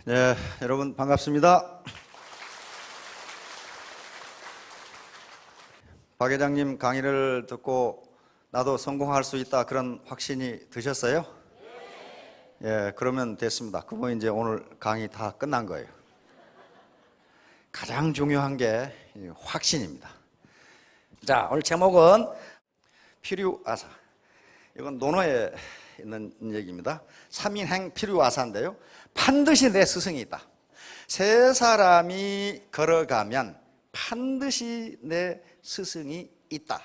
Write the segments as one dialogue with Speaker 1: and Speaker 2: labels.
Speaker 1: 네, 여러분 반갑습니다. 박 회장님 강의를 듣고 나도 성공할 수 있다 그런 확신이 드셨어요? 예, 그러면 됐습니다. 그러면 이제 오늘 강의 다 끝난 거예요. 가장 중요한 게 확신입니다. 자, 오늘 제목은 필요아사. 이건 논어에 있는 얘기입니다. 3인행 필요아사인데요. 반드시 내 스승이 있다. 세 사람이 걸어가면 반드시 내 스승이 있다.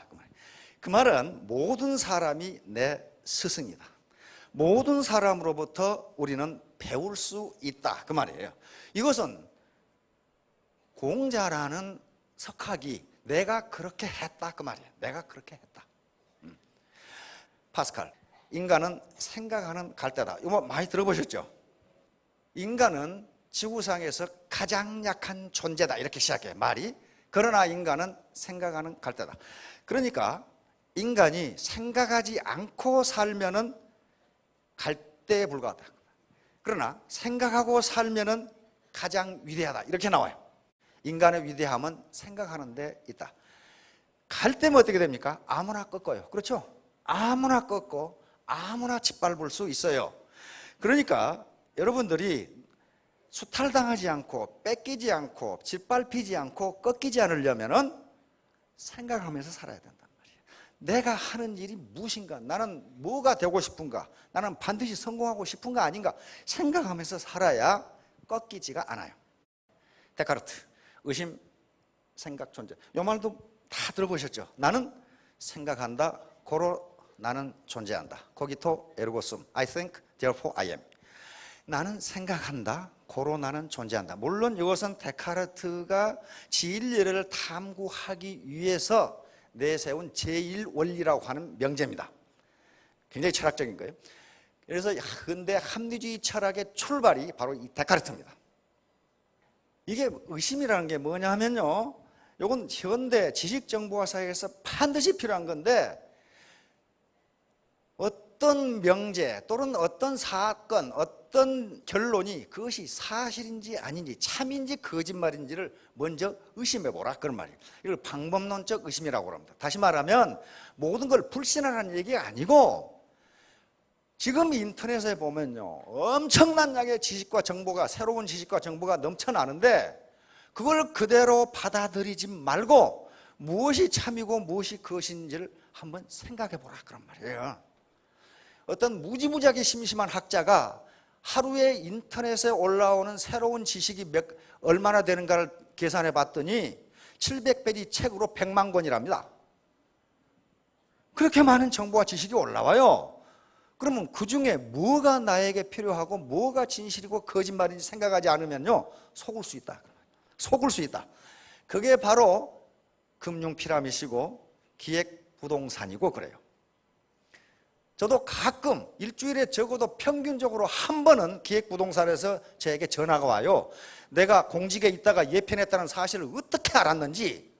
Speaker 1: 그 말은 모든 사람이 내 스승이다. 모든 사람으로부터 우리는 배울 수 있다. 그 말이에요. 이것은 공자라는 석학이 내가 그렇게 했다. 그 말이에요. 내가 그렇게 했다. 파스칼, 인간은 생각하는 갈대다. 이거 많이 들어보셨죠? 인간은 지구상에서 가장 약한 존재다. 이렇게 시작해요, 말이. 그러나 인간은 생각하는 갈대다. 그러니까 인간이 생각하지 않고 살면은 갈대에 불과하다. 그러나 생각하고 살면은 가장 위대하다. 이렇게 나와요. 인간의 위대함은 생각하는 데 있다. 갈대면 어떻게 됩니까? 아무나 꺾어요. 그렇죠? 아무나 꺾고 아무나 짓밟을 수 있어요. 그러니까 여러분들이 수탈당하지 않고 뺏기지 않고 짓밟히지 않고 꺾이지 않으려면은 생각하면서 살아야 된단 말이에요. 내가 하는 일이 무엇인가? 나는 뭐가 되고 싶은가? 나는 반드시 성공하고 싶은가 아닌가? 생각하면서 살아야 꺾이지가 않아요. 데카르트, 의심, 생각, 존재. 이 말도 다 들어보셨죠? 나는 생각한다. 고로 나는 존재한다. 코기토 에르고 숨. I think, therefore I am. 나는 생각한다. 고로 나는 존재한다. 물론 이것은 데카르트가 진리를 탐구하기 위해서 내세운 제1원리라고 하는 명제입니다. 굉장히 철학적인 거예요. 그래서 근대 합리주의 철학의 출발이 바로 이 데카르트입니다. 이게 의심이라는 게 뭐냐 하면요, 이건 현대 지식정보화 사회에서 반드시 필요한 건데, 어떤 명제 또는 어떤 사건, 어떤 결론이 그것이 사실인지 아닌지, 참인지 거짓말인지를 먼저 의심해 보라, 그런 말이에요. 이걸 방법론적 의심이라고 합니다. 다시 말하면 모든 걸 불신하라는 얘기가 아니고, 지금 인터넷에 보면요, 엄청난 양의 지식과 정보가, 새로운 지식과 정보가 넘쳐나는데 그걸 그대로 받아들이지 말고 무엇이 참이고 무엇이 거짓인지를 한번 생각해 보라, 그런 말이에요. 어떤 무지무지하게 심심한 학자가 하루에 인터넷에 올라오는 새로운 지식이 얼마나 되는가를 계산해 봤더니 700페이지 책으로 100만 권이랍니다. 그렇게 많은 정보와 지식이 올라와요. 그러면 그 중에 뭐가 나에게 필요하고 뭐가 진실이고 거짓말인지 생각하지 않으면요, 속을 수 있다. 속을 수 있다. 그게 바로 금융 피라미드이고 기획부동산이고 그래요. 저도 가끔 일주일에 적어도 평균적으로 한 번은 기획부동산에서 저에게 전화가 와요. 내가 공직에 있다가 예편했다는 사실을 어떻게 알았는지,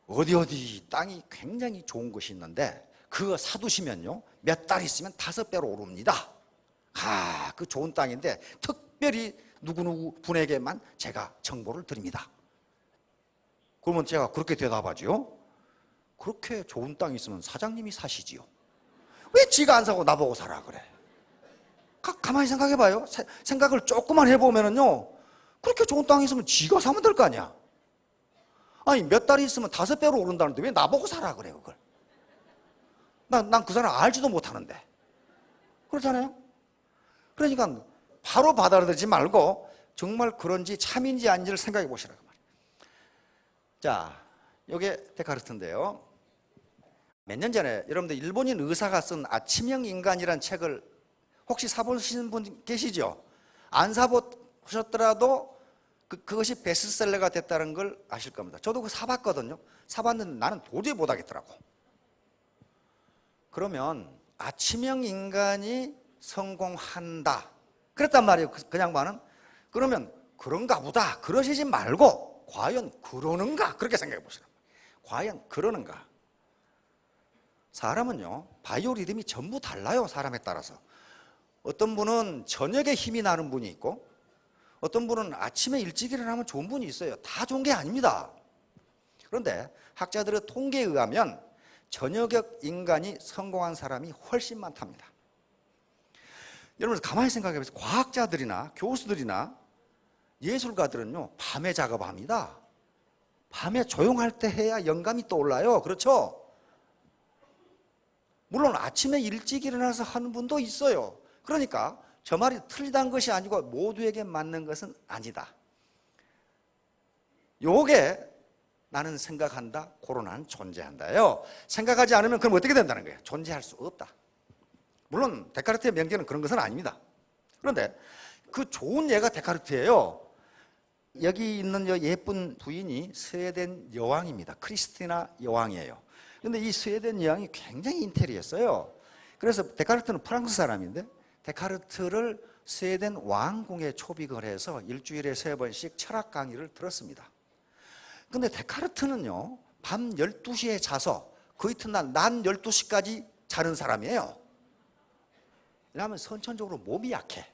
Speaker 1: 어디 땅이 굉장히 좋은 것이 있는데 그거 사두시면요, 몇 달 있으면 5배로 오릅니다. 그 좋은 땅인데 특별히 누구누구 분에게만 제가 정보를 드립니다. 그러면 제가 그렇게 대답하죠. 그렇게 좋은 땅이 있으면 사장님이 사시지요. 왜 지가 안 사고 나보고 사라 그래? 가만히 생각해 봐요. 생각을 조금만 해보면은요, 그렇게 좋은 땅이 있으면 지가 사면 될 거 아니야. 아니 몇 달이 있으면 5배로 오른다는데 왜 나보고 사라 그래 그걸? 난 그 사람 알지도 못하는데. 그렇잖아요. 그러니까 바로 받아들이지 말고 정말 그런지 참인지 아닌지를 생각해 보시라고 말이에요. 자, 이게 데카르트인데요. 몇 년 전에 여러분들 일본인 의사가 쓴 아침형 인간이라는 책을 혹시 사보시는 분 계시죠? 안 사보셨더라도 그것이 베스트셀러가 됐다는 걸 아실 겁니다. 저도 그거 사봤거든요. 사봤는데 나는 도저히 못하겠더라고. 그러면 아침형 인간이 성공한다 그랬단 말이에요. 그 양반은. 그러면 그런가 보다 그러시지 말고 과연 그러는가, 그렇게 생각해 보시라고. 과연 그러는가. 사람은요, 바이오리듬이 전부 달라요. 사람에 따라서. 어떤 분은 저녁에 힘이 나는 분이 있고 어떤 분은 아침에 일찍 일어나면 좋은 분이 있어요. 다 좋은 게 아닙니다. 그런데 학자들의 통계에 의하면 저녁역 인간이 성공한 사람이 훨씬 많답니다. 여러분 가만히 생각해 보세요. 과학자들이나 교수들이나 예술가들은요, 밤에 작업합니다. 밤에 조용할 때 해야 영감이 떠올라요. 그렇죠? 물론 아침에 일찍 일어나서 하는 분도 있어요. 그러니까 저 말이 틀리다는 것이 아니고 모두에게 맞는 것은 아니다. 요게 나는 생각한다, 코로나는 존재한다요. 생각하지 않으면 그럼 어떻게 된다는 거예요? 존재할 수 없다. 물론 데카르트의 명제는 그런 것은 아닙니다. 그런데 그 좋은 예가 데카르트예요. 여기 있는 예쁜 부인이 스웨덴 여왕입니다. 크리스티나 여왕이에요. 그런데 이 스웨덴 여왕이 굉장히 인텔리했어요. 그래서 데카르트는 프랑스 사람인데 데카르트를 스웨덴 왕궁에 초빙을 해서 일주일에 3번씩 철학 강의를 들었습니다. 근데 데카르트는요, 밤 12시에 자서 그 이튿날 낮 12시까지 자는 사람이에요. 왜냐하면 선천적으로 몸이 약해.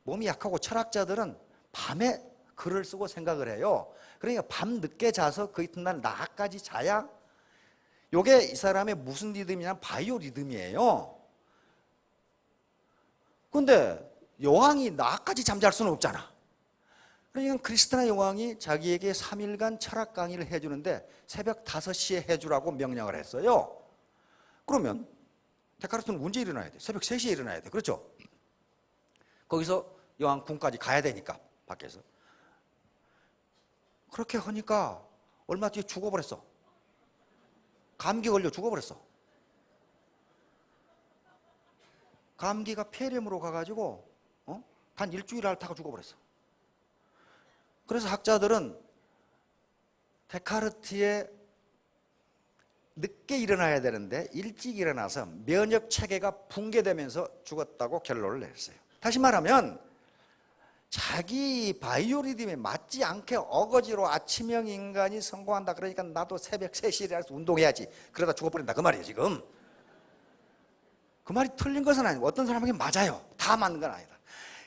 Speaker 1: 몸이 약하고 철학자들은 밤에 글을 쓰고 생각을 해요. 그러니까 밤 늦게 자서 그 이튿날 낮까지 자야, 요게 이 사람의 무슨 리듬이냐면 바이오 리듬이에요. 근데 여왕이 낮까지 잠잘 수는 없잖아. 그러니까 크리스티나 여왕이 자기에게 3일간 철학 강의를 해주는데 새벽 5시에 해주라고 명령을 했어요. 그러면 데카르트는 언제 일어나야 돼? 새벽 3시에 일어나야 돼. 그렇죠? 거기서 여왕 궁까지 가야 되니까 밖에서. 그렇게 하니까 얼마 뒤에 죽어버렸어. 감기 걸려 죽어버렸어. 감기가 폐렴으로 가가지고 단 일주일 앓다가 죽어버렸어. 그래서 학자들은 데카르트의 늦게 일어나야 되는데 일찍 일어나서 면역 체계가 붕괴되면서 죽었다고 결론을 내렸어요. 다시 말하면 자기 바이오리듬에 맞지 않게 어거지로 아침형 인간이 성공한다. 그러니까 나도 새벽 3시에 일어나서 운동해야지. 그러다 죽어버린다. 그 말이에요 지금. 그 말이 틀린 것은 아니고 어떤 사람에게 맞아요. 다 맞는 건 아니다.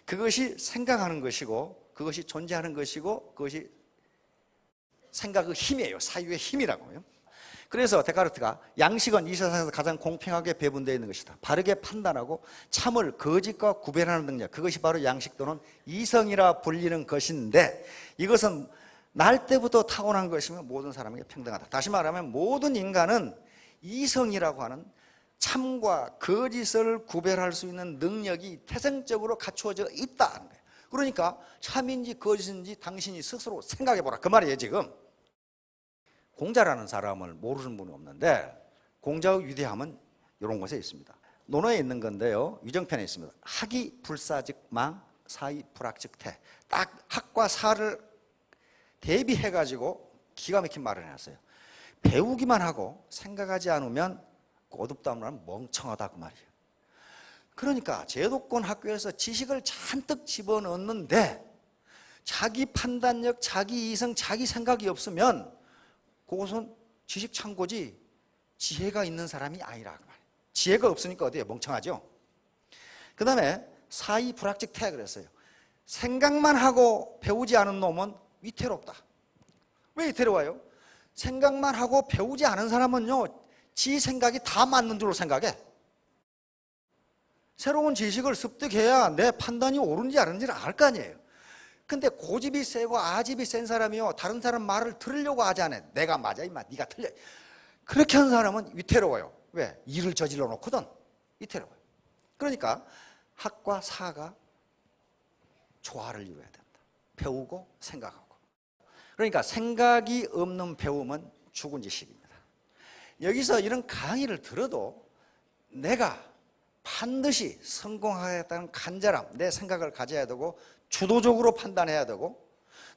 Speaker 1: 그것이 생각하는 것이고 그것이 존재하는 것이고 그것이 생각의 힘이에요. 사유의 힘이라고요. 그래서 데카르트가 양식은 이 세상에서 가장 공평하게 배분되어 있는 것이다. 바르게 판단하고 참을 거짓과 구별하는 능력, 그것이 바로 양식 또는 이성이라 불리는 것인데 이것은 날 때부터 타고난 것이며 모든 사람에게 평등하다. 다시 말하면 모든 인간은 이성이라고 하는 참과 거짓을 구별할 수 있는 능력이 태생적으로 갖추어져 있다는 거예요. 그러니까 참인지 거짓인지 당신이 스스로 생각해보라. 그 말이에요 지금. 공자라는 사람을 모르는 분이 없는데 공자의 위대함은 이런 곳에 있습니다. 논어에 있는 건데요. 위정편에 있습니다. 학이 불사즉망 사이 불학즉태. 딱 학과 사를 대비해가지고 기가 막힌 말을 해놨어요. 배우기만 하고 생각하지 않으면 꼬둡다면 멍청하다 그 말이에요. 그러니까 제도권 학교에서 지식을 잔뜩 집어넣는데 자기 판단력, 자기 이성, 자기 생각이 없으면 그것은 지식 창고지 지혜가 있는 사람이 아니라 그 말이에요. 지혜가 없으니까 어때요? 멍청하죠. 그 다음에 사이 불학즉태 그랬어요. 생각만 하고 배우지 않은 놈은 위태롭다. 왜 위태로워요? 생각만 하고 배우지 않은 사람은요 지 생각이 다 맞는 줄로 생각해. 새로운 지식을 습득해야 내 판단이 옳은지 아닌지를 알 거 아니에요. 근데 고집이 세고 아집이 센 사람이요 다른 사람 말을 들으려고 하지 않아요. 내가 맞아 임마 네가 틀려. 그렇게 하는 사람은 위태로워요. 왜? 일을 저질러 놓거든. 위태로워요. 그러니까 학과 사가 조화를 이루어야 된다. 배우고 생각하고. 그러니까 생각이 없는 배움은 죽은 지식입니다. 여기서 이런 강의를 들어도 내가 반드시 성공하겠다는 간절함, 내 생각을 가져야 되고 주도적으로 판단해야 되고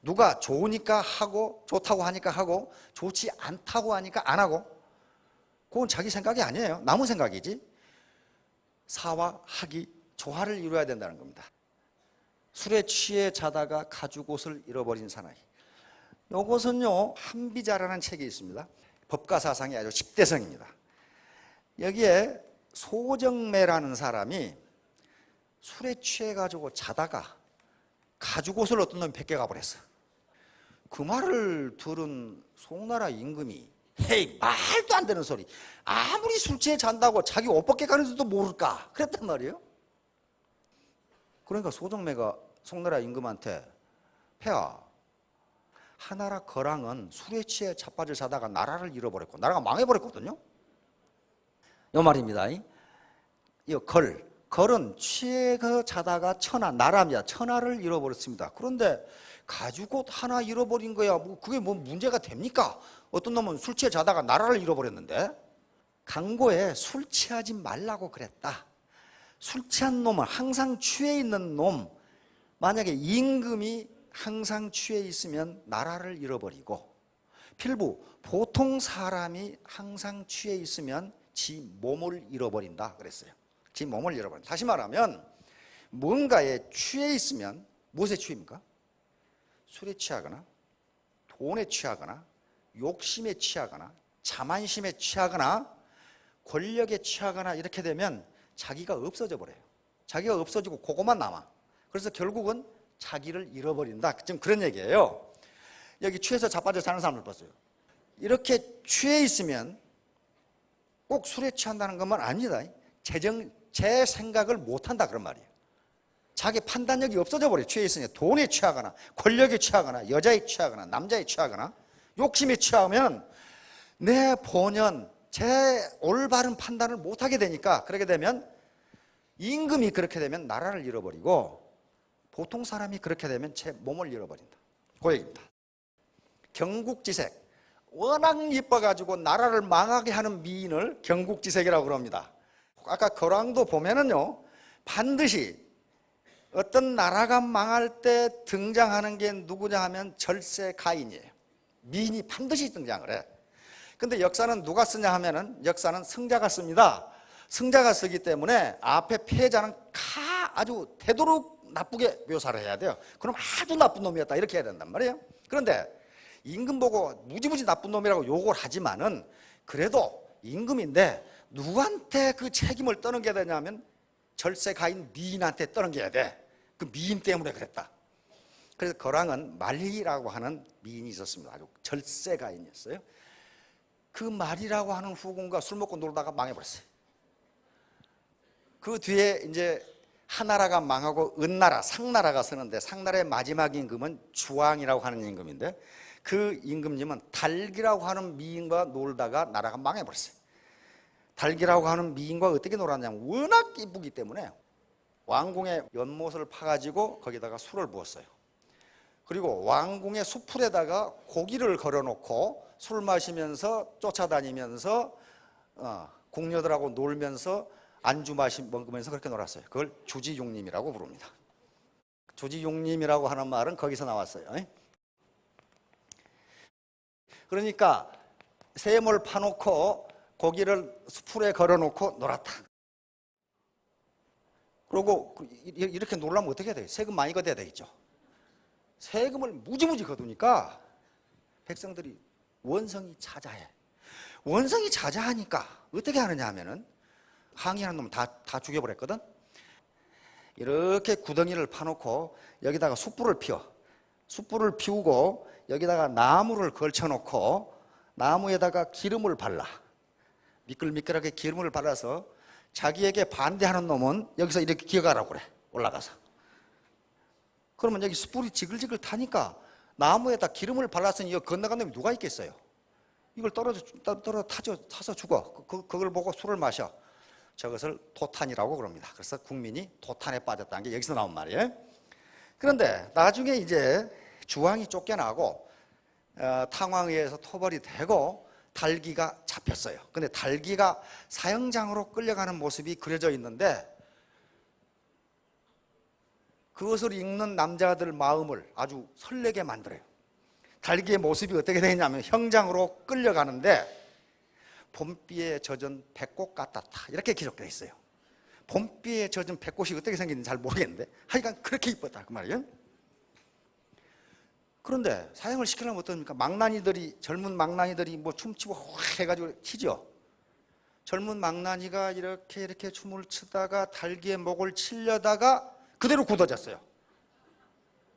Speaker 1: 누가 좋으니까 하고 좋다고 하니까 하고 좋지 않다고 하니까 안 하고 그건 자기 생각이 아니에요. 남의 생각이지. 사와 학이 조화를 이루어야 된다는 겁니다. 술에 취해 자다가 가죽옷을 잃어버린 사나이. 이것은요 한비자라는 책이 있습니다. 법가사상의 아주 10대성입니다. 여기에 소정매라는 사람이 술에 취해가지고 자다가 가죽옷을 어떤 놈이 벗겨가 버렸어. 그 말을 들은 송나라 임금이 헤이, 말도 안 되는 소리. 아무리 술 취해 잔다고 자기 옷 벗겨가는지도 모를까? 그랬단 말이에요. 그러니까 소정매가 송나라 임금한테, 폐하, 하나라 거랑은 술에 취해 자빠져 자다가 나라를 잃어버렸고 나라가 망해버렸거든요. 이 말입니다. 이 걸은 취해 자다가 나라입니다. 천하를 잃어버렸습니다. 그런데 가죽옷 하나 잃어버린 거야, 뭐 그게 뭐 문제가 됩니까? 어떤 놈은 술 취해 자다가 나라를 잃어버렸는데, 강고에 술 취하지 말라고 그랬다. 술 취한 놈은, 항상 취해 있는 놈, 만약에 임금이 항상 취해 있으면 나라를 잃어버리고, 필부 보통 사람이 항상 취해 있으면 지 몸을 잃어버린다 그랬어요. 지 몸을 잃어버린다. 다시 말하면 뭔가에 취해 있으면, 무엇에 취입니까? 술에 취하거나 돈에 취하거나 욕심에 취하거나 자만심에 취하거나 권력에 취하거나 이렇게 되면 자기가 없어져 버려요. 자기가 없어지고 그것만 남아. 그래서 결국은 자기를 잃어버린다. 지금 그런 얘기예요. 여기 취해서 자빠져 사는 사람들 봤어요. 이렇게 취해 있으면 꼭 술에 취한다는 것만 아닙니다. 제 생각을 못한다 그런 말이에요. 자기 판단력이 없어져 버려요. 취해 있으니 돈에 취하거나 권력에 취하거나 여자에 취하거나 남자에 취하거나 욕심에 취하면 내 본연 제 올바른 판단을 못하게 되니까, 그렇게 되면 임금이 그렇게 되면 나라를 잃어버리고 보통 사람이 그렇게 되면 제 몸을 잃어버린다. 그 얘기입니다. 경국지색, 워낙 이뻐가지고 나라를 망하게 하는 미인을 경국지색이라고 그럽니다. 아까 거랑도 보면은요, 반드시 어떤 나라가 망할 때 등장하는 게 누구냐 하면 절세가인이에요. 미인이 반드시 등장을 해. 근데 역사는 누가 쓰냐 하면은, 역사는 승자가 씁니다. 승자가 쓰기 때문에 앞에 패자는 아주 되도록 나쁘게 묘사를 해야 돼요. 그럼 아주 나쁜 놈이었다 이렇게 해야 된단 말이에요. 그런데 임금 보고 무지무지 나쁜 놈이라고 욕을 하지만은, 그래도 임금인데 누구한테 그 책임을 떠넘겨야 되냐면 절세가인 미인한테 떠넘겨야 돼. 그 미인 때문에 그랬다. 그래서 거랑은 말리라고 하는 미인이 있었습니다. 아주 절세가인이었어요. 그 말이라고 하는 후궁과 술 먹고 놀다가 망해버렸어요. 그 뒤에 이제 하나라가 망하고 은나라, 상나라가 서는데, 상나라의 마지막 임금은 주왕이라고 하는 임금인데, 그 임금님은 달기라고 하는 미인과 놀다가 나라가 망해버렸어요. 달기라고 하는 미인과 어떻게 놀았냐면, 워낙 이쁘기 때문에 왕궁의 연못을 파가지고 거기다가 술을 부었어요. 그리고 왕궁의 수풀에다가 고기를 걸어놓고 술 마시면서 쫓아다니면서 궁녀들하고 놀면서 안주 먹으면서 그렇게 놀았어요. 그걸 주지용림이라고 부릅니다. 주지용림이라고 하는 말은 거기서 나왔어요. 그러니까 샘을 파놓고 고기를 수풀에 걸어놓고 놀았다. 그리고 이렇게 놀라면 어떻게 해야 돼요? 세금 많이 걷어야 되겠죠. 세금을 무지무지 거두니까 백성들이 원성이 자자해. 원성이 자자하니까 어떻게 하느냐 하면은, 항의하는 놈 다 죽여버렸거든. 이렇게 구덩이를 파놓고 여기다가 숯불을 피워. 숯불을 피우고 여기다가 나무를 걸쳐놓고 나무에다가 기름을 발라. 미끌미끌하게 기름을 발라서 자기에게 반대하는 놈은 여기서 이렇게 기어가라고 그래. 올라가서. 그러면 여기 숯불이 지글지글 타니까 나무에다 기름을 발랐으니 이거 건너간 놈이 누가 있겠어요? 이걸 타서 죽어. 그걸 보고 술을 마셔. 저것을 도탄이라고 그럽니다. 그래서 국민이 도탄에 빠졌다는 게 여기서 나온 말이에요. 그런데 나중에 이제 주왕이 쫓겨나고 탕왕에 의해서 토벌이 되고 달기가 잡혔어요. 근데 달기가 사형장으로 끌려가는 모습이 그려져 있는데, 그것을 읽는 남자들 마음을 아주 설레게 만들어요. 달기의 모습이 어떻게 되냐면, 형장으로 끌려가는데 봄비에 젖은 백꽃 같았다 이렇게 기록되어 있어요. 봄비에 젖은 백꽃이 어떻게 생겼는지 잘 모르겠는데 하여간 그렇게 이뻤다 그 말이에요. 그런데 사형을 시키려면 어떻습니까? 젊은 망나니들이 뭐 춤추고 해가지고 치죠. 젊은 망나니가 이렇게 춤을 추다가 달기의 목을 치려다가 그대로 굳어졌어요.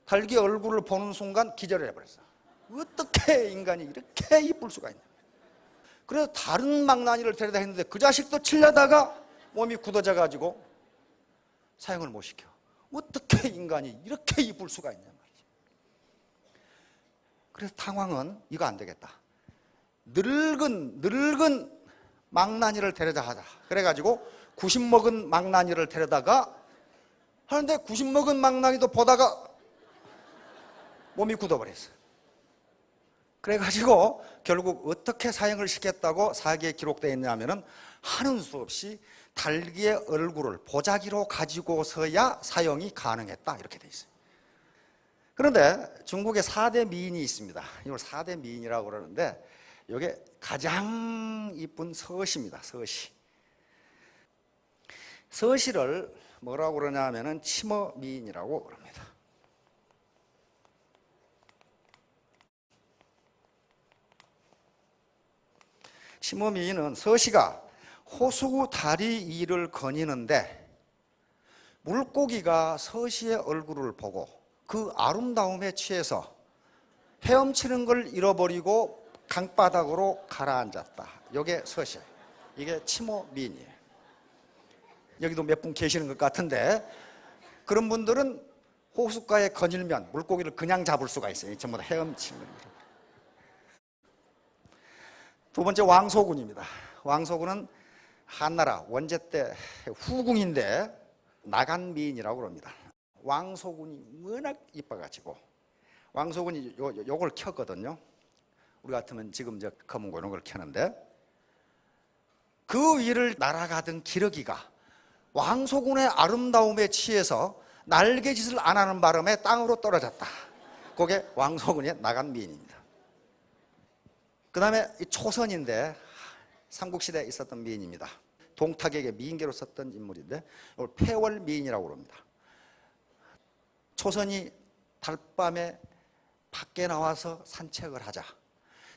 Speaker 1: 달기 얼굴을 보는 순간 기절을 해버렸어. 어떻게 인간이 이렇게 이쁠 수가 있냐. 그래서 다른 망나니를 데려다 했는데 그 자식도 치려다가 몸이 굳어져 가지고 사형을 못 시켜. 어떻게 인간이 이렇게 이쁠 수가 있냐 말이지. 그래서 탕왕은 이거 안 되겠다. 늙은 망나니를 데려다 하자. 그래가지고 90 먹은 망나니를 데려다가 하는데 90 먹은 망나니도 보다가 몸이 굳어버렸어. 그래가지고 결국 어떻게 사형을 시켰다고 사기에 기록되어 있냐면은 하는 수 없이 달기의 얼굴을 보자기로 가지고서야 사형이 가능했다 이렇게 돼 있어요. 그런데 중국에 4대 미인이 있습니다. 이걸 4대 미인이라고 그러는데 이게 가장 이쁜 서시입니다. 서시. 서시를 뭐라고 그러냐 하면은 치머 미인이라고 그럽니다. 치머 미인은 서시가 호수 다리 위를 거니는데 물고기가 서시의 얼굴을 보고 그 아름다움에 취해서 헤엄치는 걸 잃어버리고 강바닥으로 가라앉았다. 이게 서시예요. 이게 치모 미인이에요. 여기도 몇 분 계시는 것 같은데 그런 분들은 호숫가에 거닐면 물고기를 그냥 잡을 수가 있어요. 전부 다 헤엄치는 거예요. 두 번째 왕소군입니다. 왕소군은 한나라 원제 때 후궁인데 나간미인이라고 그럽니다. 왕소군이 워낙 이뻐가지고 왕소군이 요걸 켰거든요. 우리 같으면 지금 저 검은고 이런 걸 켜는데 그 위를 날아가던 기러기가 왕소군의 아름다움에 취해서 날개짓을 안 하는 바람에 땅으로 떨어졌다. 그게 왕소군의 나간미인입니다. 그 다음에 초선인데 삼국시대에 있었던 미인입니다. 동탁에게 미인계로 썼던 인물인데 이걸 폐월미인이라고 합니다. 초선이 달밤에 밖에 나와서 산책을 하자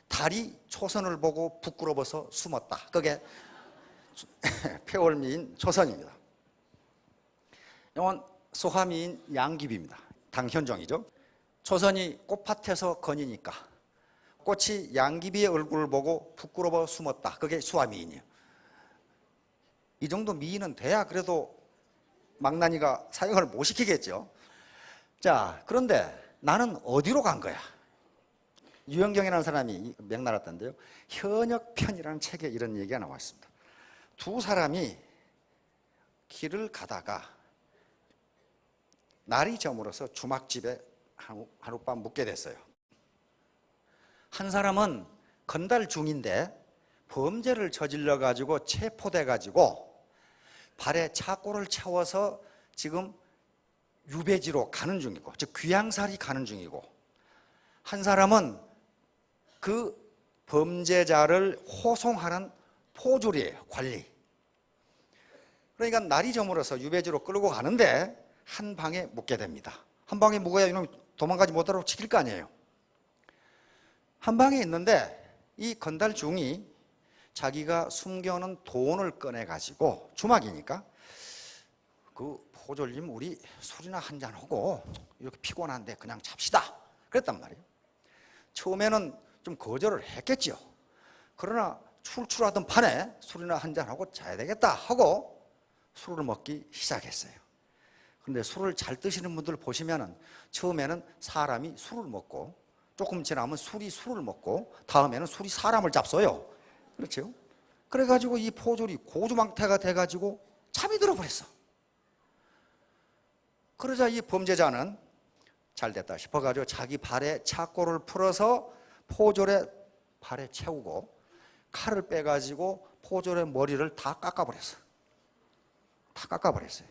Speaker 1: 달이 초선을 보고 부끄러워서 숨었다. 그게 폐월미인 초선입니다. 이건 소화미인 양귀비입니다. 당현종이죠. 초선이 꽃밭에서 거니니까 꽃이 양귀비의 얼굴을 보고 부끄러워 숨었다. 그게 수화미인이에요. 이 정도 미인은 돼야 그래도 망나니가 사형을 못 시키겠죠. 자, 그런데 나는 어디로 간 거야? 유영경이라는 사람이 명나라던데요. 현역편이라는 책에 이런 얘기가 나왔습니다. 두 사람이 길을 가다가 날이 저물어서 주막집에 하룻밤 묵게 됐어요. 한 사람은 건달 중인데 범죄를 저질러 가지고 체포돼 가지고 발에 차고를 채워서 지금 유배지로 가는 중이고, 즉 귀양살이 가는 중이고, 한 사람은 그 범죄자를 호송하는 포졸이에요. 관리. 그러니까 날이 저물어서 유배지로 끌고 가는데 한 방에 묵게 됩니다. 한 방에 묵어야 이놈이 도망가지 못하도록 지킬 거 아니에요. 한 방에 있는데 이 건달 중이 자기가 숨겨놓은 돈을 꺼내가지고 주막이니까 그 포졸님 우리 술이나 한잔하고 이렇게 피곤한데 그냥 잡시다 그랬단 말이에요. 처음에는 좀 거절을 했겠죠. 그러나 출출하던 판에 술이나 한잔하고 자야 되겠다 하고 술을 먹기 시작했어요. 그런데 술을 잘 드시는 분들 보시면은 처음에는 사람이 술을 먹고 조금 지나면 술이 술을 먹고 다음에는 술이 사람을 잡숴요. 그렇죠? 그래가지고 이 포졸이 고주망태가 돼가지고 잠이 들어버렸어. 그러자 이 범죄자는 잘 됐다 싶어가지고 자기 발에 차고를 풀어서 포졸의 발에 채우고 칼을 빼가지고 포졸의 머리를 다 깎아버렸어. 다 깎아버렸어요.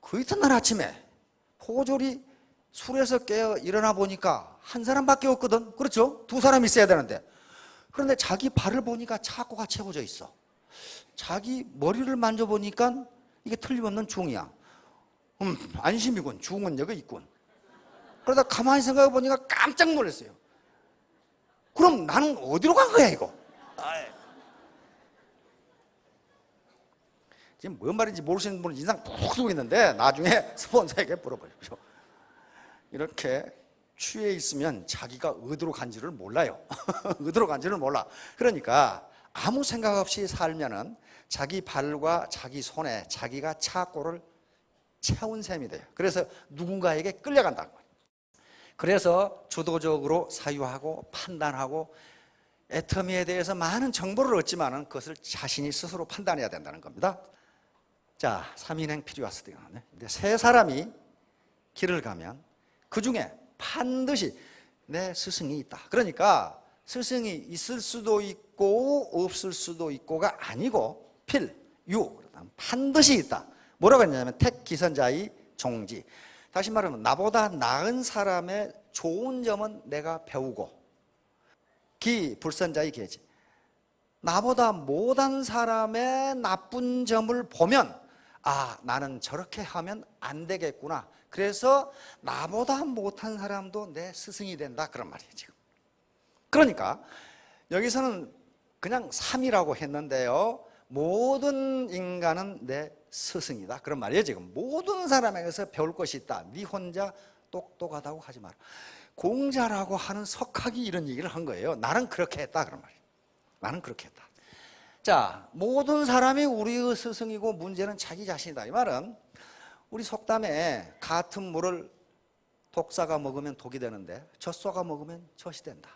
Speaker 1: 그 이튿날 아침에 포졸이 술에서 깨어 일어나 보니까 한 사람밖에 없거든. 그렇죠? 두 사람이 있어야 되는데. 그런데 자기 발을 보니까 차고가 채워져 있어. 자기 머리를 만져보니까 이게 틀림없는 중이야. 안심이군. 중은 여기 있군. 그러다 가만히 생각해 보니까 깜짝 놀랐어요. 그럼 나는 어디로 간 거야 이거? 지금 뭔 말인지 모르시는 분은 인상 푹 쓰고 있는데 나중에 스폰서에게 물어보십시오. 이렇게 취해 있으면 자기가 어디로 간지를 몰라요. 어디로 간지를 몰라. 그러니까 아무 생각 없이 살면은 자기 발과 자기 손에 자기가 차고를 채운 셈이 돼요. 그래서 누군가에게 끌려간다는 거예요. 그래서 주도적으로 사유하고 판단하고 애터미에 대해서 많은 정보를 얻지만은 그것을 자신이 스스로 판단해야 된다는 겁니다. 자, 3인행 필요하스도 근데 세 사람이 길을 가면 그 중에 반드시 내 스승이 있다. 그러니까 스승이 있을 수도 있고 없을 수도 있고가 아니고 필유, 반드시 있다. 뭐라고 했냐면 택기선자의 종지. 다시 말하면 나보다 나은 사람의 좋은 점은 내가 배우고 기불선자의 계지. 나보다 못한 사람의 나쁜 점을 보면 아, 나는 저렇게 하면 안 되겠구나. 그래서 나보다 못한 사람도 내 스승이 된다. 그런 말이에요, 지금. 그러니까 여기서는 그냥 3이라고 했는데요. 모든 인간은 내 스승이다. 그런 말이에요, 지금. 모든 사람에게서 배울 것이 있다. 네 혼자 똑똑하다고 하지 마라. 공자라고 하는 석학이 이런 얘기를 한 거예요. 나는 그렇게 했다. 그런 말이에요. 나는 그렇게 했다. 자, 모든 사람이 우리의 스승이고 문제는 자기 자신이다. 이 말은 우리 속담에 같은 물을 독사가 먹으면 독이 되는데 젖소가 먹으면 젖이 된다.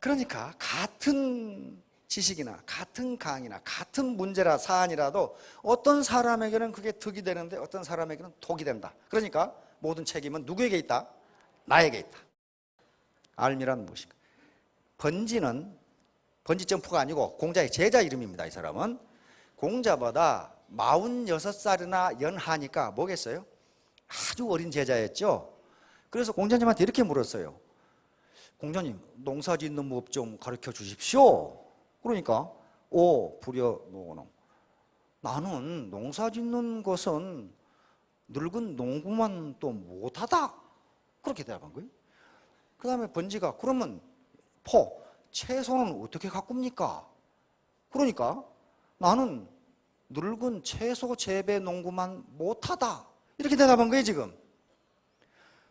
Speaker 1: 그러니까 같은 지식이나 같은 강의나 같은 문제라 사안이라도 어떤 사람에게는 그게 득이 되는데 어떤 사람에게는 독이 된다. 그러니까 모든 책임은 누구에게 있다? 나에게 있다. 알미란 무엇인가? 번지는 번지 점프가 아니고 공자의 제자 이름입니다. 이 사람은 공자보다 46살이나 연하니까 뭐겠어요? 아주 어린 제자였죠. 그래서 공자님한테 이렇게 물었어요. 공자님, 농사 짓는 법 좀 가르쳐 주십시오. 그러니까 오 부려노노, 나는 농사 짓는 것은 늙은 농부만 또 못하다. 그렇게 대답한 거예요. 그 다음에 번지가 그러면 채소는 어떻게 가꿉니까? 그러니까 나는 늙은 채소 재배 농구만 못하다. 이렇게 대답한 거예요, 지금.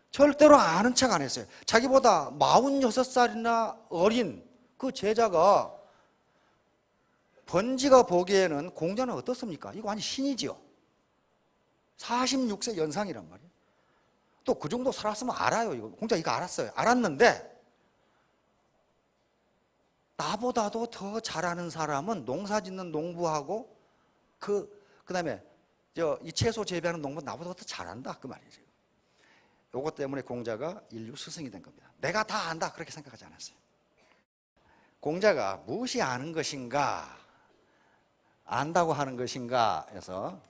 Speaker 1: 절대로 아는 척 안 했어요. 자기보다 46살이나 어린 그 제자가 번지가 보기에는 공자는 어떻습니까? 이거 완전 신이지요. 46세 연상이란 말이에요. 또 그 정도 살았으면 알아요. 이거 공자 이거 알았어요. 알았는데 나보다도 더 잘하는 사람은 농사 짓는 농부하고 그다음에 이 채소 재배하는 농부 나보다 더 잘한다. 그 말이죠. 요것 때문에 공자가 인류 스승이 된 겁니다. 내가 다 안다. 그렇게 생각하지 않았어요. 공자가 무엇이 아는 것인가? 안다고 하는 것인가 해서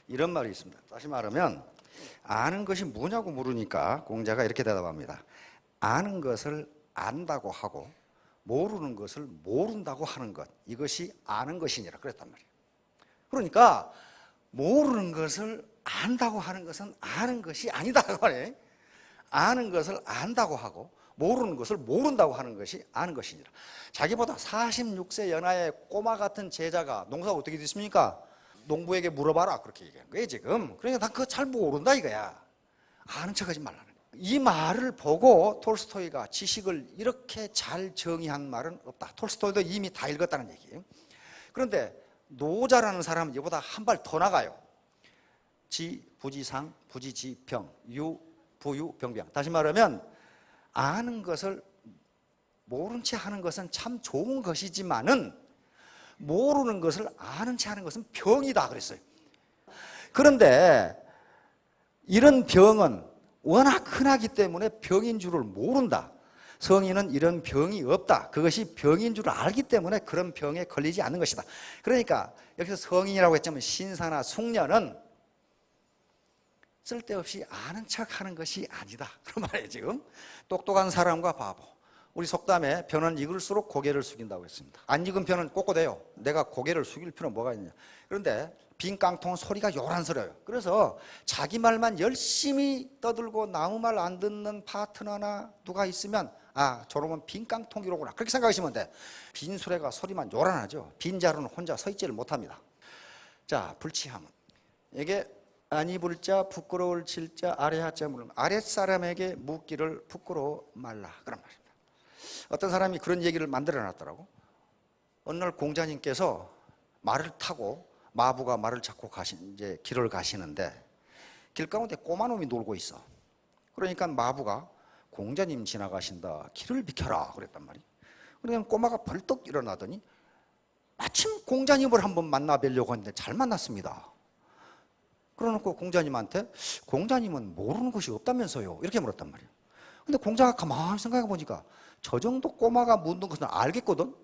Speaker 1: 이런 말이 있습니다. 다시 말하면 아는 것이 뭐냐고 물으니까 공자가 이렇게 대답합니다. 아는 것을 안다고 하고 모르는 것을 모른다고 하는 것, 이것이 아는 것이니라 그랬단 말이에요. 그러니까 모르는 것을 안다고 하는 것은 아는 것이 아니다 그 말이에요. 아는 것을 안다고 하고 모르는 것을 모른다고 하는 것이 아는 것이니라. 자기보다 46세 연하의 꼬마 같은 제자가 농사가 어떻게 됐습니까? 농부에게 물어봐라 그렇게 얘기하는 거예요, 지금. 그러니까 난 그거 잘 모른다 이거야. 아는 척하지 말라는 거야. 이 말을 보고 톨스토이가 지식을 이렇게 잘 정의한 말은 없다. 톨스토이도 이미 다 읽었다는 얘기예요. 그런데 노자라는 사람은 이보다 한 발 더 나가요. 지, 부지상, 부지지병, 유, 부유, 병병. 다시 말하면 아는 것을 모른 채 하는 것은 참 좋은 것이지만은 모르는 것을 아는 채 하는 것은 병이다 그랬어요. 그런데 이런 병은 워낙 흔하기 때문에 병인 줄을 모른다. 성인은 이런 병이 없다. 그것이 병인 줄 알기 때문에 그런 병에 걸리지 않는 것이다. 그러니까 여기서 성인이라고 했지만 신사나 숙녀는 쓸데없이 아는 척하는 것이 아니다. 그런 말이에요, 지금. 똑똑한 사람과 바보, 우리 속담에 변은 익을수록 고개를 숙인다고 했습니다. 안 익은 변은 꼿꼿해요. 내가 고개를 숙일 필요는 뭐가 있냐. 그런데 빈 깡통은 소리가 요란스러워요. 그래서 자기 말만 열심히 떠들고 남의 말 안 듣는 파트너나 누가 있으면 아, 저놈은 빈 깡통이로구나, 그렇게 생각하시면 돼. 빈 수레가 소리만 요란하죠. 빈 자루는 혼자 서 있지를 못합니다. 자, 불치함은 이게 아니 불자, 부끄러울 칠자, 아래 하자 물음, 아랫사람에게 묻기를 부끄러워 말라, 그런 말입니다. 어떤 사람이 그런 얘기를 만들어 놨더라고. 어느 날 공자님께서 말을 타고 마부가 말을 잡고 이제 길을 가시는데 길 가운데 꼬마 놈이 놀고 있어. 그러니까 마부가 공자님 지나가신다, 길을 비켜라, 그랬단 말이에요. 그러니까 꼬마가 벌떡 일어나더니 마침 공자님을 한번 만나뵈려고 했는데 잘 만났습니다. 그러놓고 공자님한테 공자님은 모르는 것이 없다면서요, 이렇게 물었단 말이에요. 근데 공자가 가만히 생각해 보니까 저 정도 꼬마가 묻는 것은 알겠거든.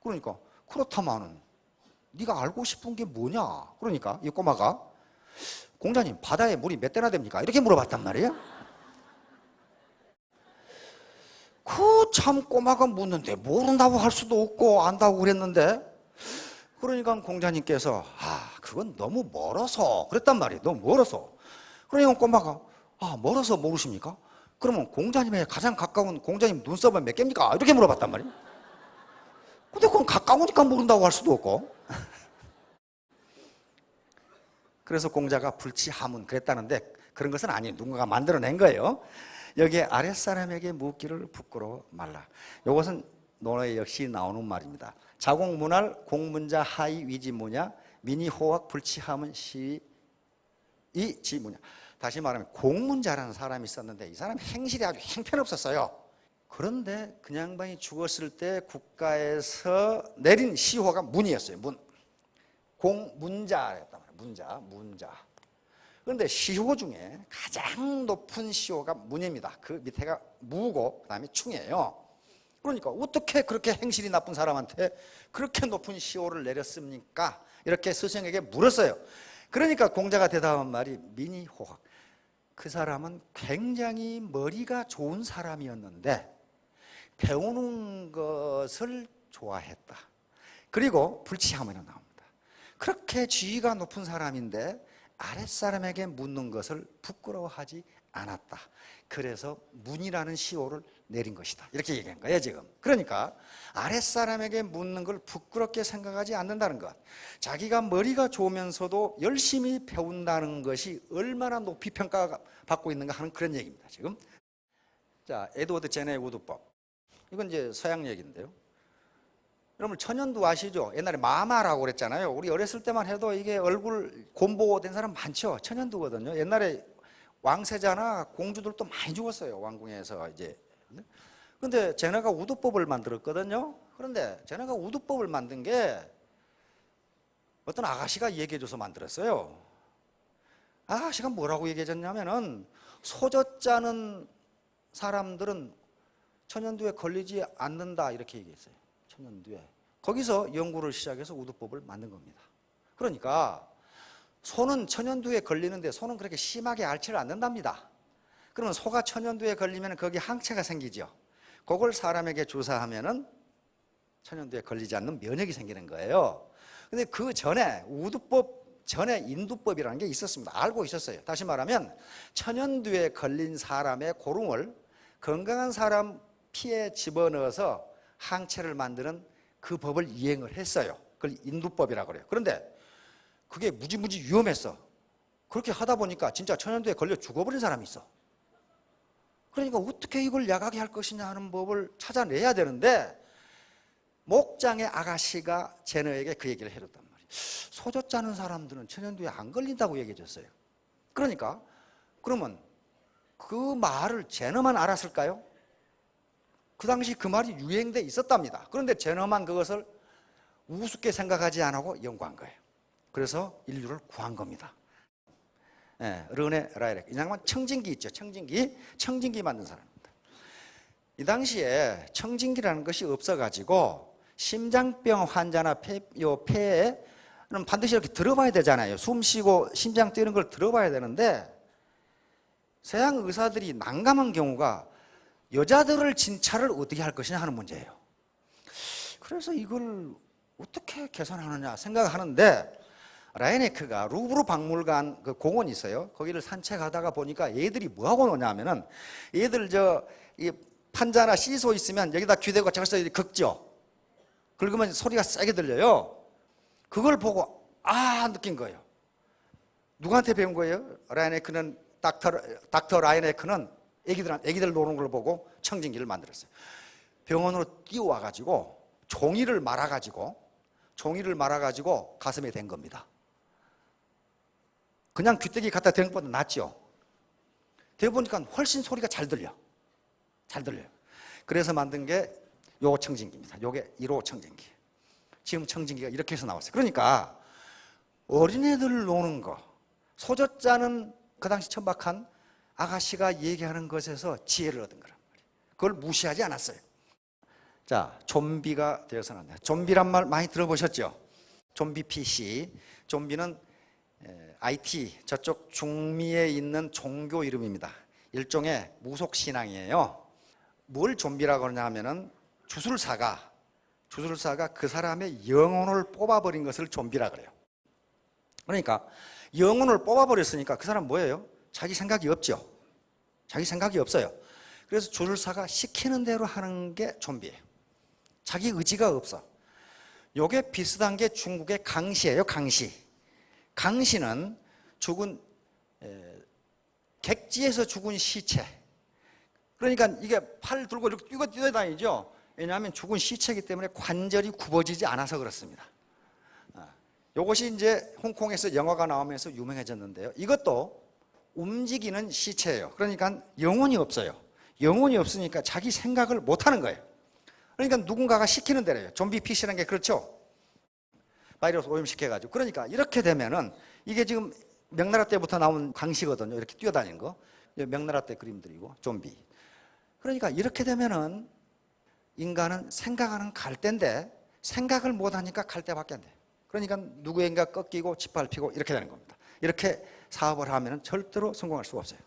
Speaker 1: 그러니까 그렇다마는 네가 알고 싶은 게 뭐냐. 그러니까 이 꼬마가 공자님 바다에 물이 몇 대나 됩니까, 이렇게 물어봤단 말이에요. 그 참 꼬마가 묻는데 모른다고 할 수도 없고 안다고 그랬는데, 그러니까 공자님께서 아, 그건 너무 멀어서 그랬단 말이에요. 너무 멀어서. 그러니까 꼬마가 아, 멀어서 모르십니까? 그러면 공자님의 가장 가까운 공자님 눈썹은 몇 개입니까? 이렇게 물어봤단 말이에요. 근데 그건 가까우니까 모른다고 할 수도 없고. 그래서 공자가 불치하문 그랬다는데 그런 것은 아니에요. 누군가가 만들어낸 거예요. 여기에 아랫사람에게 묻기를 부끄러워 말라. 이것은 논어에 역시 나오는 말입니다. 자공문할 공문자 하이 위지무냐 미니호학 불치하문 시이 지무냐. 다시 말하면 공문자라는 사람이 있었는데 이 사람이 행실이 아주 형편없었어요. 그런데 그 양반이 죽었을 때 국가에서 내린 시호가 문이었어요. 문. 공문자였단 말이에요. 문자. 그런데 시호 중에 가장 높은 시호가 문입니다. 그 밑에가 무고 그 다음에 충이에요. 그러니까 어떻게 그렇게 행실이 나쁜 사람한테 그렇게 높은 시호를 내렸습니까? 이렇게 스승에게 물었어요. 그러니까 공자가 대답한 말이 미니호학. 그 사람은 굉장히 머리가 좋은 사람이었는데 배우는 것을 좋아했다. 그리고 불치하면은 나옵니다. 그렇게 지위가 높은 사람인데 아랫사람에게 묻는 것을 부끄러워하지 않았다. 그래서 문이라는 시호를 내린 것이다. 이렇게 얘기한 거예요 지금. 그러니까 아랫사람에게 묻는 걸 부끄럽게 생각하지 않는다는 것, 자기가 머리가 좋으면서도 열심히 배운다는 것이 얼마나 높이 평가받고 있는가 하는 그런 얘기입니다 지금. 자, 에드워드 제너의 우두법, 이건 이제 서양 얘기인데요. 여러분 천연두 아시죠? 옛날에 마마라고 그랬잖아요. 우리 어렸을 때만 해도 이게 얼굴 곰보된 사람 많죠. 천연두거든요. 옛날에 왕세자나 공주들도 많이 죽었어요, 왕궁에서 이제. 근데 제너가 우두법을 만들었거든요. 그런데 제너가 우두법을 만든 게 어떤 아가씨가 얘기해줘서 만들었어요. 아가씨가 뭐라고 얘기해줬냐면은 소젖 짜는 사람들은 천연두에 걸리지 않는다, 이렇게 얘기했어요. 천연두에. 거기서 연구를 시작해서 우두법을 만든 겁니다. 그러니까 소는 천연두에 걸리는데 소는 그렇게 심하게 앓지를 않는답니다. 그러면 소가 천연두에 걸리면 거기 항체가 생기죠. 그걸 사람에게 주사하면은 천연두에 걸리지 않는 면역이 생기는 거예요. 근데 그 전에 우두법 전에 인두법이라는 게 있었습니다. 알고 있었어요. 다시 말하면 천연두에 걸린 사람의 고름을 건강한 사람 피에 집어넣어서 항체를 만드는 그 법을 이행을 했어요. 그걸 인두법이라고 그래요. 그런데 그게 무지무지 위험했어. 그렇게 하다 보니까 진짜 천연두에 걸려 죽어버린 사람이 있어. 그러니까 어떻게 이걸 약하게 할 것이냐 하는 법을 찾아내야 되는데 목장의 아가씨가 제너에게 그 얘기를 해줬단 말이에요. 소젖 짜는 사람들은 천연두에 안 걸린다고 얘기해 줬어요. 그러니까 그러면 그 말을 제너만 알았을까요? 그 당시 그 말이 유행돼 있었답니다. 그런데 제너만 그것을 우습게 생각하지 않고 연구한 거예요. 그래서 인류를 구한 겁니다. 르네 라이렉, 이 양반 청진기 있죠. 청진기 만든 사람입니다. 이 당시에 청진기라는 것이 없어가지고 심장병 환자나 폐에는 반드시 이렇게 들어봐야 되잖아요. 숨 쉬고 심장 뛰는 걸 들어봐야 되는데 서양 의사들이 난감한 경우가 여자들을 진찰을 어떻게 할 것이냐 하는 문제예요. 그래서 이걸 어떻게 개선하느냐 생각하는데, 라이네크가 루브르 박물관 그 공원이 있어요. 거기를 산책하다가 보니까 얘들이 뭐하고 노냐 하면은, 얘들 이 판자나 시소 있으면 여기다 귀대고 저기서 긁죠. 긁으면 소리가 세게 들려요. 그걸 보고 느낀 거예요. 누구한테 배운 거예요? 라이네크는 닥터 라이네크는 애기들 노는 걸 보고 청진기를 만들었어요. 병원으로 뛰어와가지고 종이를 말아가지고 가슴에 댄 겁니다. 그냥 귀때기 갖다 대는 것보다 낫죠. 대보니까 훨씬 소리가 잘 들려요. 그래서 만든 게 요 청진기입니다. 요게 1호 청진기. 지금 청진기가 이렇게 해서 나왔어요. 그러니까 어린애들 노는 거, 소젖자는 그 당시 천박한 아가씨가 얘기하는 것에서 지혜를 얻은 거란 말이에요. 그걸 무시하지 않았어요. 자, 좀비가 되어서 난다. 좀비란 말 많이 들어보셨죠? 좀비 PC. 좀비는 IT, 저쪽 중미에 있는 종교 이름입니다. 일종의 무속신앙이에요. 뭘 좀비라고 하냐 하면은 주술사가 그 사람의 영혼을 뽑아버린 것을 좀비라 그래요. 그러니까 영혼을 뽑아버렸으니까 그 사람 뭐예요? 자기 생각이 없죠. 자기 생각이 없어요. 그래서 주술사가 시키는 대로 하는 게 좀비예요. 자기 의지가 없어. 요게 비슷한 게 중국의 강시예요. 강시는 죽은 객지에서 죽은 시체. 그러니까 이게 팔 들고 이렇게 뛰어다니죠. 왜냐하면 죽은 시체이기 때문에 관절이 굽어지지 않아서 그렇습니다. 이것이 이제 홍콩에서 영화가 나오면서 유명해졌는데요. 이것도 움직이는 시체예요. 그러니까 영혼이 없어요. 영혼이 없으니까 자기 생각을 못하는 거예요. 그러니까 누군가가 시키는 대로예요. 좀비 PC라는 게 그렇죠. 바이러스 오염시켜가지고. 그러니까 이렇게 되면은 이게 지금 명나라 때부터 나온 강시거든요. 이렇게 뛰어다니는 거. 명나라 때 그림들이고 좀비. 그러니까 이렇게 되면은 인간은 생각하는 갈대인데 생각을 못하니까 갈대밖에 안 돼요. 그러니까 누구인가 꺾이고 짓밟히고 이렇게 되는 겁니다. 이렇게 사업을 하면 절대로 성공할 수가 없어요.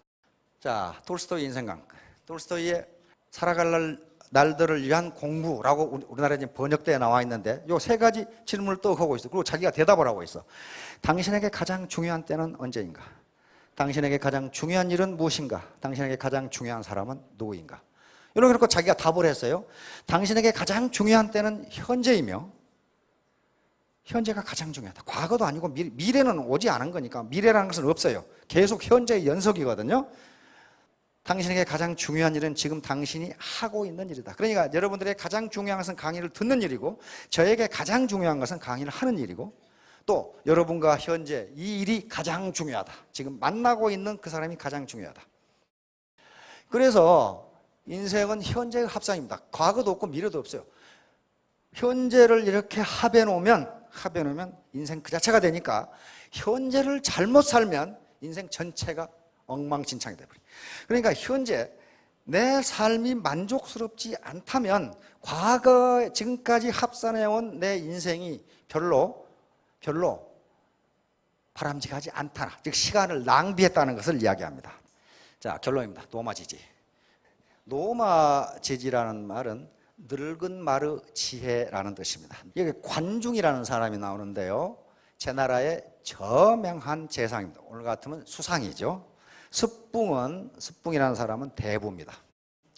Speaker 1: 자, 톨스토이 인생강. 톨스토이의 살아갈 날들을 위한 공부라고 우리나라에 지금 번역대에 나와 있는데 요 세 가지 질문을 또 하고 있어. 그리고 자기가 대답을 하고 있어. 당신에게 가장 중요한 때는 언제인가? 당신에게 가장 중요한 일은 무엇인가? 당신에게 가장 중요한 사람은 누구인가? 이렇게 놓고 자기가 답을 했어요. 당신에게 가장 중요한 때는 현재이며 현재가 가장 중요하다. 과거도 아니고 미래는 오지 않은 거니까 미래라는 것은 없어요. 계속 현재의 연속이거든요. 당신에게 가장 중요한 일은 지금 당신이 하고 있는 일이다. 그러니까 여러분들의 가장 중요한 것은 강의를 듣는 일이고 저에게 가장 중요한 것은 강의를 하는 일이고 또 여러분과 현재 이 일이 가장 중요하다. 지금 만나고 있는 그 사람이 가장 중요하다. 그래서 인생은 현재의 합산입니다. 과거도 없고 미래도 없어요. 현재를 이렇게 합해 놓으면 인생 그 자체가 되니까 현재를 잘못 살면 인생 전체가 엉망진창이 돼버려요. 그러니까 현재 내 삶이 만족스럽지 않다면 과거 지금까지 합산해온 내 인생이 별로 바람직하지 않다. 즉 시간을 낭비했다는 것을 이야기합니다. 자, 결론입니다. 노마지지. 노마지지라는 말은 늙은 마르 지혜라는 뜻입니다. 여기 관중이라는 사람이 나오는데요. 제 나라의 저명한 재상입니다. 오늘 같으면 수상이죠. 스뿡이라는 사람은 대부입니다.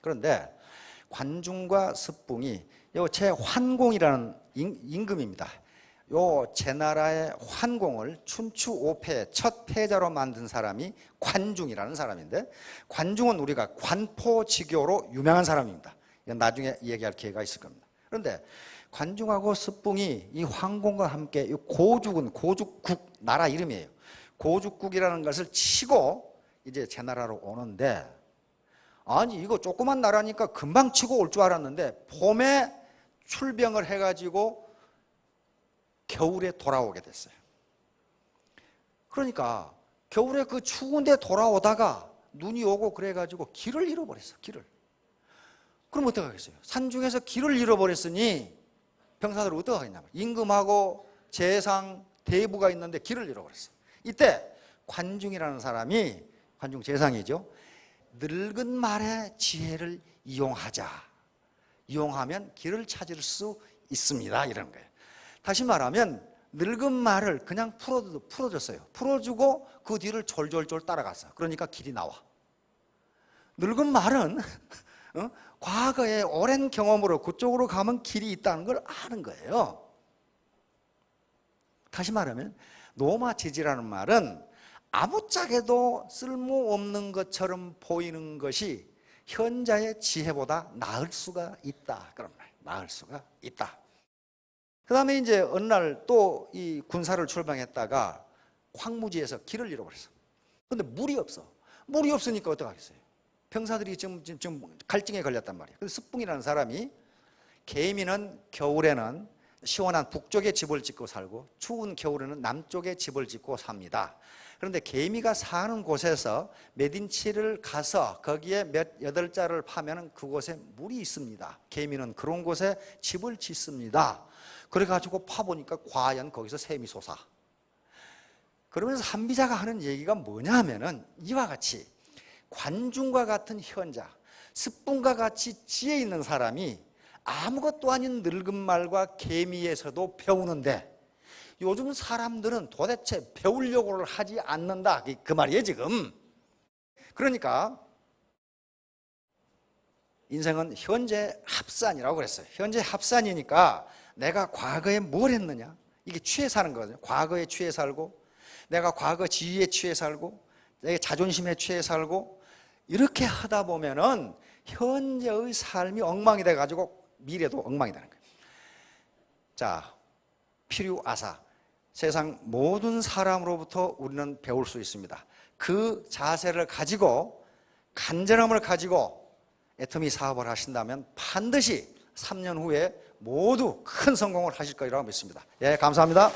Speaker 1: 그런데 관중과 스뿡이 요 제 환공이라는 임금입니다. 요 제 나라의 환공을 춘추 5패 첫 패자로 만든 사람이 관중이라는 사람인데 관중은 우리가 관포지교로 유명한 사람입니다. 이건 나중에 얘기할 기회가 있을 겁니다. 그런데 관중하고 스뿡이 이 황공과 함께 이 고죽국 나라 이름이에요. 고죽국이라는 것을 치고 이제 제 나라로 오는데 아니 이거 조그만 나라니까 금방 치고 올 줄 알았는데 봄에 출병을 해가지고 겨울에 돌아오게 됐어요. 그러니까 겨울에 그 추운데 돌아오다가 눈이 오고 그래가지고 길을 잃어버렸어. 길을. 그럼 어떡하겠어요? 산중에서 길을 잃어버렸으니 병사들 어떡하겠냐. 임금하고 재상, 대부가 있는데 길을 잃어버렸어. 이때 관중이라는 사람이 관중 재상이죠. 늙은 말의 지혜를 이용하자. 이용하면 길을 찾을 수 있습니다. 이런 거예요. 다시 말하면 늙은 말을 그냥 풀어줬어요. 풀어주고 그 뒤를 졸졸졸 따라갔어. 그러니까 길이 나와. 늙은 말은 과거의 오랜 경험으로 그쪽으로 가면 길이 있다는 걸 아는 거예요. 다시 말하면 노마치지라는 말은 아무짝에도 쓸모없는 것처럼 보이는 것이 현자의 지혜보다 나을 수가 있다. 그런 말. 나을 수가 있다. 그 다음에 이제 어느 날 또 이 군사를 출방했다가 황무지에서 길을 잃어버렸어. 근데 물이 없어. 물이 없으니까 어떡하겠어요? 병사들이 지금 갈증에 걸렸단 말이에요. 그래서 스풍이라는 사람이 계미는 겨울에는 시원한 북쪽에 집을 짓고 살고 추운 겨울에는 남쪽에 집을 짓고 삽니다. 그런데 계미가 사는 곳에서 몇 인치를 가서 거기에 몇 여덟 자를 파면 그곳에 물이 있습니다. 계미는 그런 곳에 집을 짓습니다. 그래가지고 파보니까 과연 거기서 샘이 솟아. 그러면서 한비자가 하는 얘기가 뭐냐 하면은 이와 같이 관중과 같은 현자, 스푼과 같이 지혜 있는 사람이 아무것도 아닌 늙은 말과 계미에서도 배우는데 요즘 사람들은 도대체 배우려고를 하지 않는다. 그 말이에요 지금. 그러니까 인생은 현재 합산이라고 그랬어요. 현재 합산이니까 내가 과거에 뭘 했느냐, 이게 취해 사는 거거든요. 과거에 취해 살고 내가 과거 지위에 취해 살고 내 자존심에 취해 살고 이렇게 하다 보면은 현재의 삶이 엉망이 돼가지고 미래도 엉망이 되는 거예요. 자, 필요아사. 세상 모든 사람으로부터 우리는 배울 수 있습니다. 그 자세를 가지고 간절함을 가지고 애터미 사업을 하신다면 반드시 3년 후에 모두 큰 성공을 하실 거라고 믿습니다. 예, 감사합니다.